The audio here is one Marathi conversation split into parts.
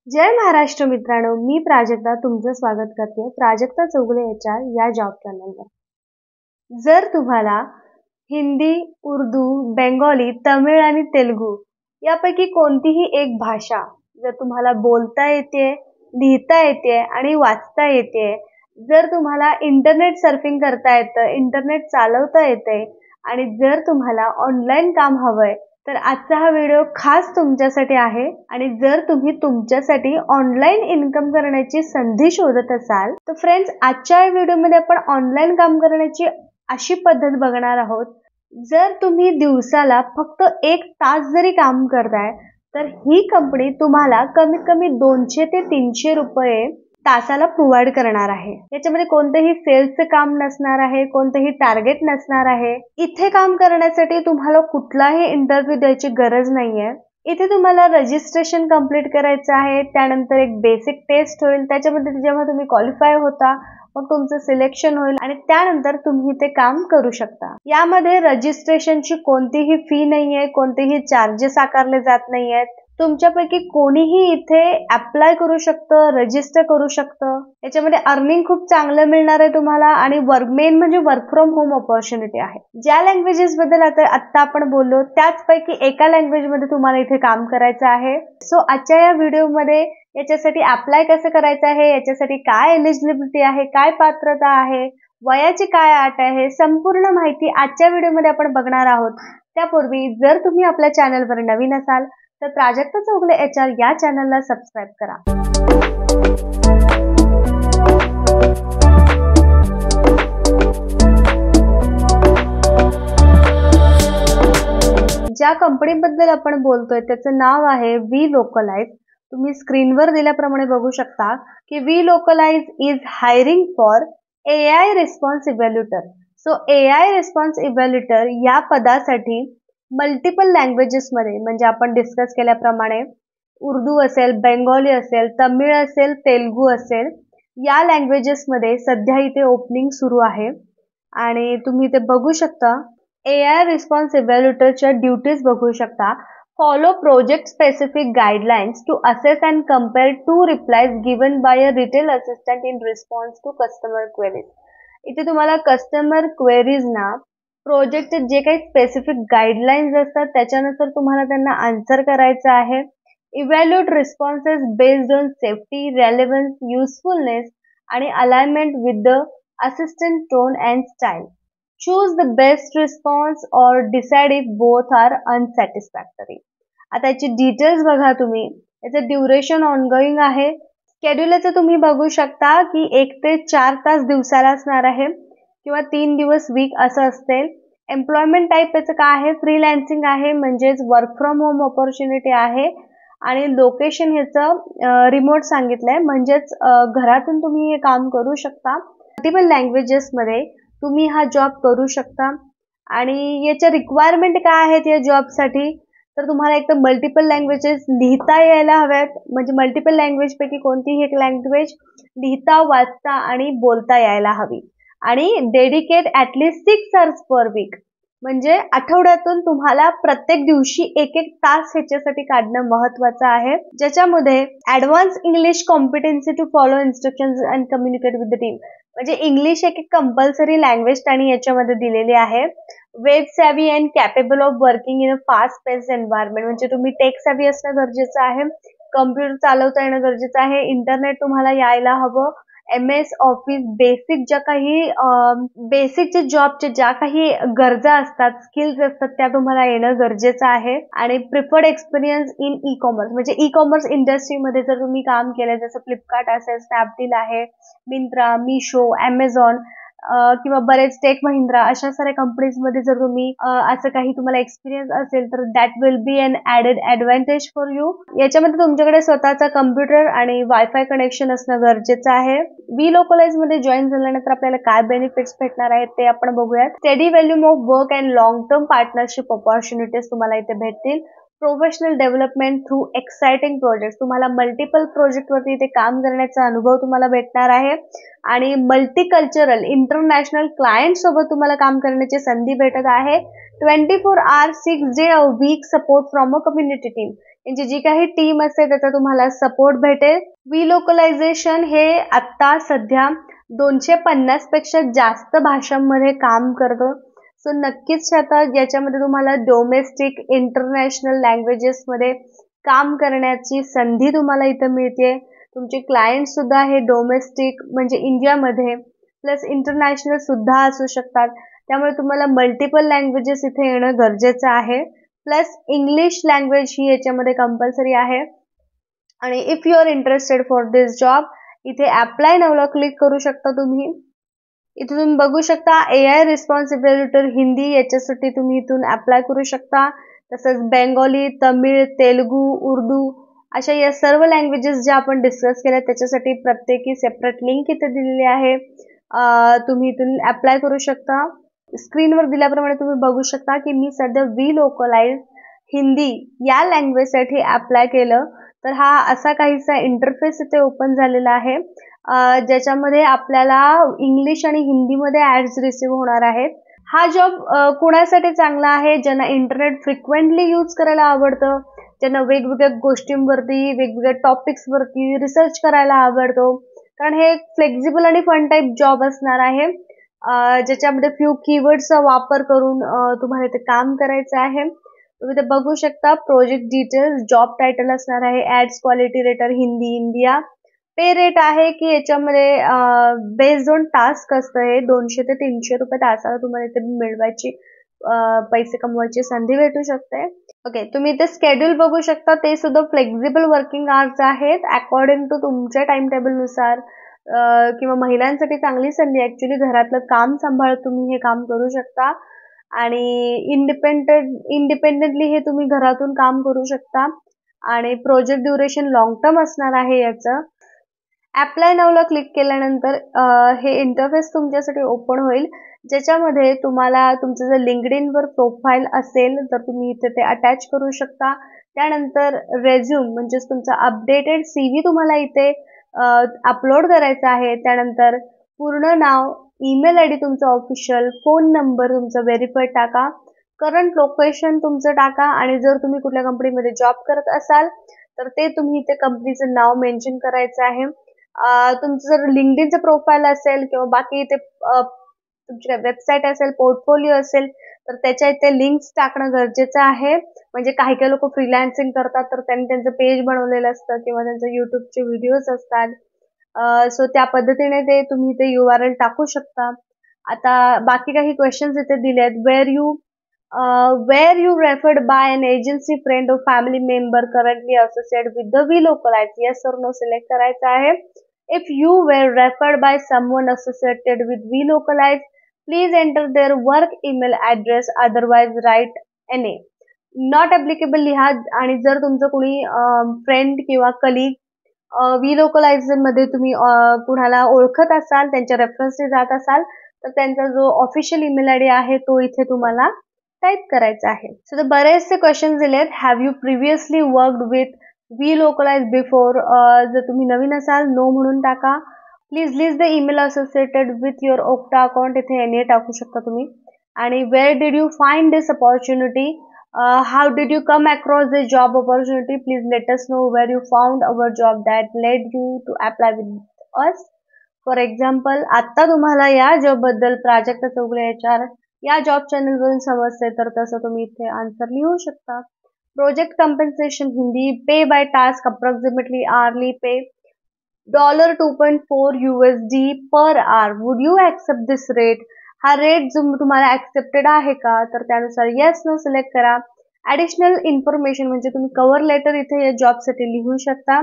जय महाराष्ट्र मित्रांनो, मी प्राजक्ता तुमचं स्वागत करते प्राजक्ता चौगुले HR या जॉब चॅनलवर। जर तुम्हाला हिंदी, उर्दू, बेंगॉली, तमिळ आणि तेलुगू यापैकी कोणतीही एक भाषा जर तुम्हाला बोलता येते, लिहिता येते आणि वाचता येते, जर तुम्हाला इंटरनेट सर्फिंग करता येतं, इंटरनेट चालवता येते आणि जर तुम्हाला ऑनलाईन काम हवंय तर आजचा हा व्हिडिओ खास तुमच्यासाठी आहे। आणि जर तुम्ही तुमच्यासाठी ऑनलाईन इन्कम करण्याची संधी शोधत असाल तर फ्रेंड्स, आजच्या व्हिडिओमध्ये आपण ऑनलाईन काम करण्याची अशी पद्धत बघणार आहोत। जर तुम्ही दिवसाला फक्त 1 तास जरी काम करताय तर ही कंपनी तुम्हाला कमीत कमी 200 ते 300 रुपये तासाला प्रोव्हाइड करणार आहे। याच्यामध्ये कोणतेही सेल्सचे काम नसणार आहे, कोणतेही टार्गेट नसणार आहे। इथे काम करण्यासाठी तुम्हाला कुठलाही इंटरव्ह्यू द्यायची गरज नाहीये। इथे तुम्हाला रजिस्ट्रेशन कंप्लीट करायचं आहे, त्यानंतर एक बेसिक टेस्ट होईल, त्याच्यामध्ये जेव्हा तुम्ही क्वालिफाय होता मग तुमचं सिलेक्शन होईल आणि त्यानंतर तुम्ही ते काम करू शकता। यामध्ये रजिस्ट्रेशनची कोणतीही फी नाहीये, कोणतेही चार्जेस आकारले जात नाहीयेत। तुमच्यापैकी कोणीही इथे अप्लाय करू शकतं, रजिस्टर करू शकतं। याच्यामध्ये अर्निंग खूप चांगलं मिळणार आहे तुम्हाला आणि मेन म्हणजे वर्क फ्रॉम होम ऑपॉर्च्युनिटी आहे। ज्या लँग्वेजेस बद्दल आता आपण बोललो त्याचपैकी एका लँग्वेज मध्ये तुम्हाला इथे काम करायचं आहे। सो आजच्या या व्हिडिओमध्ये याच्यासाठी अप्लाय कसं करायचं आहे, याच्यासाठी काय एलिजिबिलिटी आहे, काय पात्रता आहे, वयाची काय अट आहे, संपूर्ण माहिती आजच्या व्हिडिओमध्ये आपण बघणार आहोत। त्यापूर्वी जर तुम्ही आपल्या चॅनलवर नवीन असाल तर प्राजक्ता चौगुले HR या चॅनलला सबस्क्राइब करा। ज्या कंपनीबद्दल आपण बोलतोय त्याचं नाव आहे वी लोकलाइज। तुम्ही स्क्रीनवर दिल्याप्रमाणे बघू शकता की we localize is hiring for AI response evaluator. So AI response evaluator या पदासाठी मल्टिपल लँग्वेजेस मध्ये, म्हणजे आपण डिस्कस केल्याप्रमाणे उर्दू असेल, बेंगॉली असेल, तमिळ असेल, तेलुगू असेल, या लँग्वेजेस मध्ये सध्या इथे ओपनिंग सुरू आहे। आणि तुम्ही इथे बघू शकता AI रिस्पॉन्स इव्हॅल्युएटरच्या ड्युटीज बघू शकता। Follow project specific guidelines to assess and compare 2 replies given by a retail assistant in response to customer queries. इथे तुम्हाला कस्टमर क्वेरीज ना प्रोजेक्टचे जे काही स्पेसिफिक गाइडलाइन्स असतात त्याच्यानुसार तुम्हाला त्यांना आन्सर करायचं आहे। Evaluate responses based on safety, relevance, usefulness आणि alignment with the assistant tone and style. Choose the best response और decide if both are unsatisfactory. आता याची डिटेल्स बघा तुम्ही। याचं ड्युरेशन ऑनगोइंग आहे। शेड्यूलचं तुम्ही बघू शकता की 1 ते 4 तास दिवसाला असणार आहे किंवा 3 दिवस वीक असं असेल। एम्प्लॉयमेंट टाईप याचं काय आहे, फ्रीलान्सिंग आहे, म्हणजेच वर्क फ्रॉम होम ऑपॉर्च्युनिटी आहे आणि लोकेशन ह्याचं रिमोट सांगितलंय, म्हणजेच घरातून तुम्ही हे काम करू शकता। मल्टिपल लँग्वेजेस मध्ये तुम्ही हा जॉब करू शकता। आणि याच्या रिक्वायरमेंट काय आहेत या जॉबसाठी, तर तुम्हाला एक तर मल्टिपल लँग्वेजेस लिहिता यायला हव्यात, म्हणजे मल्टिपल लँग्वेज पैकी कोणतीही एक लँग्वेज लिहिता, वाचता आणि बोलता यायला हवी। आणि dedicate at least 6 hours per weak, म्हणजे आठवड्यातून तुम्हाला प्रत्येक दिवशी 1-1 तास ह्याच्यासाठी काढणं महत्वाचं आहे। ज्याच्यामध्ये advance English competency to follow instructions and communicate with the team, म्हणजे इंग्लिश एक कंपल्सरी लँग्वेज त्यांनी याच्यामध्ये दिलेली आहे। Web savvy and capable of working in a fast paced environment, म्हणजे तुम्ही टेक सॅव्ही असणं गरजेचं आहे, कम्प्युटर चालवता येणं गरजेचं आहे, इंटरनेट तुम्हाला यायला हवं, MS ऑफिस बेसिक ज्या काही बेसिकचे जॉबचे ज्या काही गरजा असतात, स्किल्स असतात त्या तुम्हाला येणं गरजेचं आहे। आणि preferred experience in e commerce, म्हणजे ई कॉमर्स इंडस्ट्रीमध्ये जर तुम्ही काम केलं, जसं फ्लिपकार्ट असेल, स्नॅपडील आहे, मिंत्रा, मीशो, ॲमेझॉन किंवा बरेच टेक महिंद्रा अशा साऱ्या कंपनीजमध्ये जर तुम्ही असं काही तुम्हाला एक्सपिरियन्स असेल तर that will be an added advantage for you. याच्यामध्ये तुमच्याकडे स्वतःचा कम्प्युटर आणि वायफाय कनेक्शन असणं गरजेचं आहे। वी लोकलाइज मध्ये जॉईन झाल्यानंतर आपल्याला काय बेनिफिट्स भेटणार आहेत ते आपण बघूयात। Steady volume of work and long term partnership opportunities तुम्हाला इथे भेटतील। Professional development through exciting project. तुम्हाला मल्टिपल प्रोजेक्टवरती इथे काम करण्याचा अनुभव तुम्हाला भेटणार आहे आणि मल्टीकल्चरल इंटरनॅशनल क्लायंट सोबत तुम्हाला काम करण्याची संधी भेटत आहे. 24 hours 6 day a week support from a community team. यांची जी काही टीम असते त्याचा तुम्हाला सपोर्ट भेटेल. वी लोकलायझेशन हे आता सध्या 250 पेक्षा जास्त भाषांमध्ये काम करतं. सो नक्कीच आता याच्यामध्ये तुम्हाला डोमेस्टिक इंटरनॅशनल लँग्वेजेसमध्ये काम करण्याची संधी तुम्हाला इथं मिळते. तुमचे क्लायंट सुद्धा हे डोमेस्टिक म्हणजे इंडियामध्ये प्लस इंटरनॅशनल सुद्धा असू शकतात. त्यामुळे तुम्हाला मल्टिपल लँग्वेजेस इथे येणं गरजेचं आहे. प्लस इंग्लिश लँग्वेज ही याच्यामध्ये कंपल्सरी आहे. आणि if you are interested for this job इथे अप्लाय नावला क्लिक करू शकता तुम्ही. इथे तुम्ही बघू शकता AI रिस्पॉन्सिबिलिटर हिंदी याच्यासाठी तुम्ही इथून अप्लाय करू शकता. तसंच बेंगॉली, तमिळ, तेलुगू, उर्दू अशा या सर्व लँग्वेजेस ज्या आपण डिस्कस केल्या त्याच्यासाठी प्रत्येकी सेपरेट लिंक इथे दिलेली आहे. तुम्ही इथून अप्लाय करू शकता. स्क्रीनवर दिल्याप्रमाणे तुम्ही बघू शकता की मी सध्या वी लोकलाइज हिंदी या लँग्वेजसाठी अप्लाय केलं. तर हा असा काहीसा इंटरफेस इथे ओपन झालेला आहे ज्याच्यामध्ये आपल्याला इंग्लिश आणि हिंदीमध्ये ऍड्स रिसीव्ह होणार आहेत. हा जॉब कुणासाठी चांगला आहे? ज्यांना इंटरनेट फ्रिक्वेंटली यूज करायला आवडतं, ज्यांना वेगवेगळ्या गोष्टींवरती वेगवेगळ्या टॉपिक्सवरती रिसर्च करायला आवडतो. कारण हे फ्लेक्झिबल आणि फन टाईप जॉब असणार आहे ज्याच्यामध्ये फ्यू कीवर्डचा वापर करून तुम्हाला इथे काम करायचं आहे. तुम्ही ते बघू शकता. प्रोजेक्ट डिटेल्स, जॉब टायटल असणार आहे ads quality rater Hindi India. Pay rate आहे की याच्यामध्ये बेस्ड ऑन टास्क असतं. हे 200 ते 300 रुपये तासाला तुम्हाला इथे मिळवायची पैसे कमवायची संधी भेटू शकते. ओके, तुम्ही इथे स्केड्यूल बघू शकता. ते सुद्धा फ्लेक्झिबल वर्किंग आवर्स आहेत अकॉर्डिंग टू तुमच्या टाइम टेबलनुसार किंवा महिलांसाठी चांगली संधी. ऍक्च्युली घरातलं काम सांभाळत तुम्ही हे काम करू शकता आणि इंडिपेंडेंटली हे तुम्ही घरातून काम करू शकता आणि प्रोजेक्ट ड्युरेशन लॉंग टर्म असणार आहे याचं. अप्लाय नावला क्लिक केल्यानंतर हे इंटरफेस तुमच्यासाठी ओपन होईल ज्याच्यामध्ये तुम्हाला तुमचं जर लिंक्डइनवर प्रोफाईल असेल तर तुम्ही इथे ते अटॅच करू शकता. त्यानंतर रेझ्यूम म्हणजेच तुमचा अपडेटेड CV तुम्हाला इथे अपलोड करायचा आहे. त्यानंतर पूर्ण नाव, ईमेल ID तुमचा ऑफिशियल, फोन नंबर तुमचा व्हेरीफाईड टाका, करंट लोकेशन तुमचं टाका आणि जर तुम्ही कुठल्या कंपनीमध्ये जॉब करत असाल तर ते तुम्ही इथे कंपनीचं नाव मेन्शन करायचं आहे. तुमचं जर लिंक्डइनचं प्रोफाईल असेल किंवा बाकी इथे तुमची वेबसाईट असेल, पोर्टफोलिओ असेल तर त्याच्या इथे लिंक्स टाकणं गरजेचं आहे. म्हणजे काही काही लोक फ्रीलान्सिंग करतात तर त्यांनी त्यांचं पेज बनवलेलं असतं किंवा त्यांचं युट्यूबचे व्हिडिओज असतात. सो त्या पद्धतीने ते तुम्ही इथे URL टाकू शकता. आता बाकी काही क्वेश्चन्स इथे दिलेत. where you referred by an agency friend or family member currently associated with the VLocalize, yes or no select करायचं आहे. If you were referred by someone associated with VLocalize, please enter their work email address, otherwise write NA. Not applicable लिहा. आणि जर तुमचं कोणी फ्रेंड किंवा कलीग VLocalizer मध्ये तुम्ही कुणाला ओळखत असाल, त्यांच्या रेफरन्सने जात असाल तर त्यांचा जो ऑफिशियल ईमेल ID आहे तो इथे तुम्हाला टाईप करायचा आहे. सो बरेचसे क्वेश्चन दिलेत. Have you previously worked with VLocalize before? जर तुम्ही नवीन असाल नो म्हणून टाका. Please list the email associated with your octa account, इथे NA टाकू शकता तुम्ही. आणि where did you find this opportunity? How did you come across this job opportunity? Please let us know where you found our job that led you to apply with us. For example, आता तुम्हाला या जॉब बद्दल प्राजक्ता चौगुले HR या जॉब चॅनल वरून समजते तर तसं तुम्ही इथे आन्सर लिहू शकता. Project compensation Hindi, pay by task approximately early pay $2.4 USD per hour. Would you accept this rate? हा रेट जो तुम्हाला ऍक्सेप्टेड आहे का? तर त्यानुसार येस नो सिलेक्ट करा. ऍडिशनल इन्फॉर्मेशन म्हणजे तुम्ही कव्हर लेटर इथे या जॉबसाठी लिहू शकता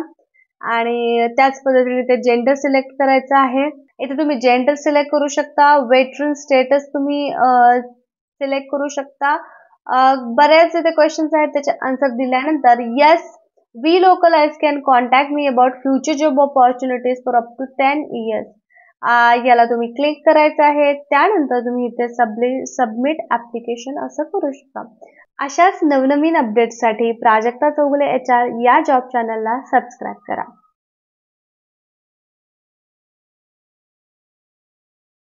आणि त्याच पद्धतीने ते जेंडर सिलेक्ट करायचं आहे. इथे तुम्ही जेंडर सिलेक्ट करू शकता. वेटरन स्टेटस तुम्ही सिलेक्ट करू शकता. बऱ्याच इथे क्वेश्चन्स आहेत त्याचे आन्सर दिल्यानंतर yes VLocalize can contact me about future job opportunities for up to 10 years. याला तुम्ही क्लिक करायचं आहे. त्यानंतर तुम्ही इथे सबमिट ऍप्लिकेशन असं करू शकता. अशाच नवनवीन अपडेट्ससाठी प्राजक्ता चौगुले HR या जॉब चॅनलला सबस्क्राईब करा.